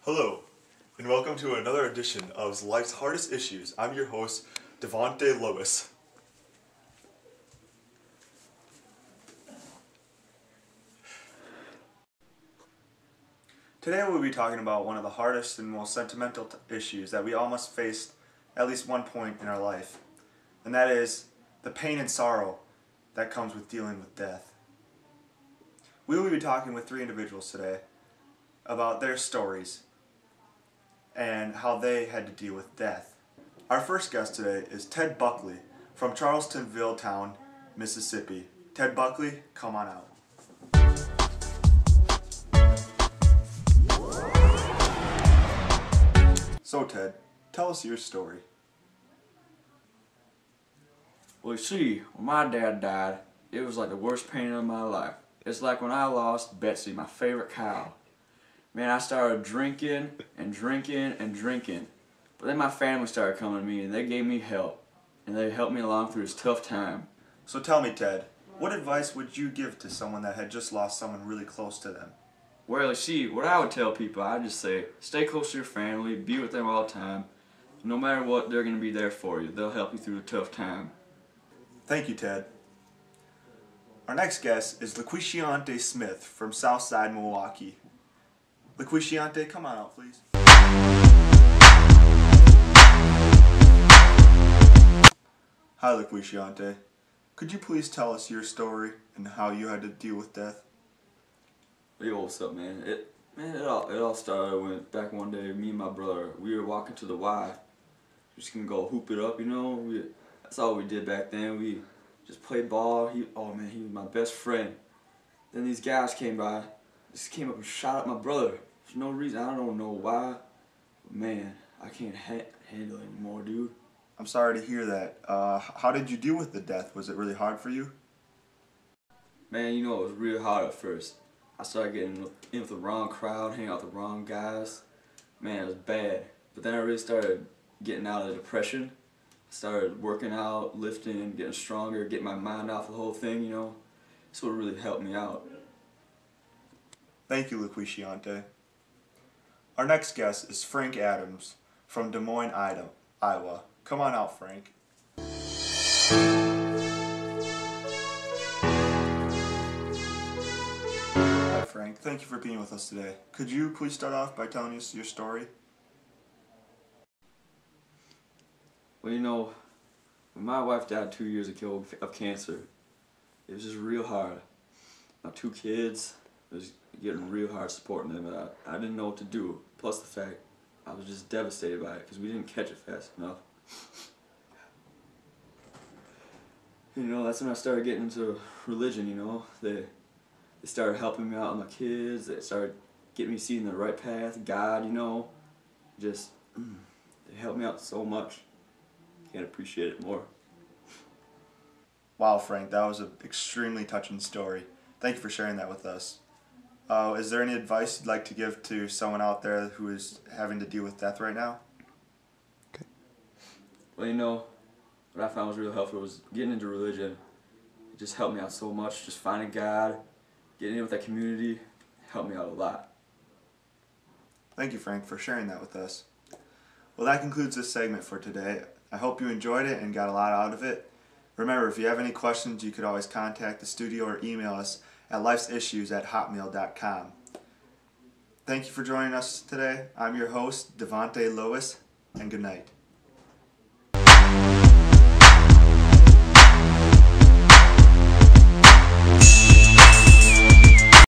Hello, and welcome to another edition of Life's Hardest Issues. I'm your host, Devontae Lewis. Today we'll be talking about one of the hardest and most sentimental issues that we all must face at least one point in our life, and that is the pain and sorrow that comes with dealing with death. We will be talking with 3 individuals today about their stories and how they had to deal with death. Our first guest today is Ted Buckley from Charlestonville Town, Mississippi. Ted Buckley, come on out. So Ted, tell us your story. Well, you see, when my dad died, it was like the worst pain of my life. It's like when I lost Betsy, my favorite cow. Man, I started drinking and drinking and drinking. But then my family started coming to me and they gave me help. And they helped me along through this tough time. So tell me, Ted, what advice would you give to someone that had just lost someone really close to them? Well, you see, what I would tell people, I'd just say, stay close to your family, be with them all the time. No matter what, they're going to be there for you. They'll help you through a tough time. Thank you, Ted. Our next guest is LaQuishiante Smith from Southside, Milwaukee. LaQuishiante, come on out, please. Hi, LaQuishiante. Could you please tell us your story and how you had to deal with death? Yo, what's up, man? It all started when back one day, me and my brother, we were walking to the Y. Just gonna go hoop it up, you know. That's all we did back then. We just played ball. He was my best friend. Then these guys came by, just came up and shot at my brother for no reason. I don't know why. But man, I can't handle it anymore, dude. I'm sorry to hear that. How did you deal with the death? Was it really hard for you? Man, you know, it was real hard at first. I started getting in with the wrong crowd, hanging out with the wrong guys. Man, it was bad. But then I really started getting out of the depression. I started working out, lifting, getting stronger, getting my mind off the whole thing, you know. That's what really helped me out. Thank you, LaQuishiante. Our next guest is Frank Adams from Des Moines, Iowa. Come on out, Frank. Hi, Frank. Thank you for being with us today. Could you please start off by telling us your story? Well, you know, when my wife died 2 years ago of cancer, it was just real hard. My 2 kids, it was getting real hard supporting them, and I didn't know what to do. Plus the fact, I was just devastated by it because we didn't catch it fast enough. You know, that's when I started getting into religion, you know. They started helping me out with my kids. They started getting me seeing the right path, God, you know. Just, they helped me out so much. Can't appreciate it more. Wow, Frank, that was an extremely touching story. Thank you for sharing that with us. Is there any advice you'd like to give to someone out there who is having to deal with death right now? Okay. Well, you know, what I found was real helpful was getting into religion. It just helped me out so much. Just finding God, getting in with that community, helped me out a lot. Thank you, Frank, for sharing that with us. Well, that concludes this segment for today. I hope you enjoyed it and got a lot out of it. Remember, if you have any questions, you could always contact the studio or email us at lifesissues@hotmail.com. Thank you for joining us today. I'm your host, Devontae Lewis, and good night.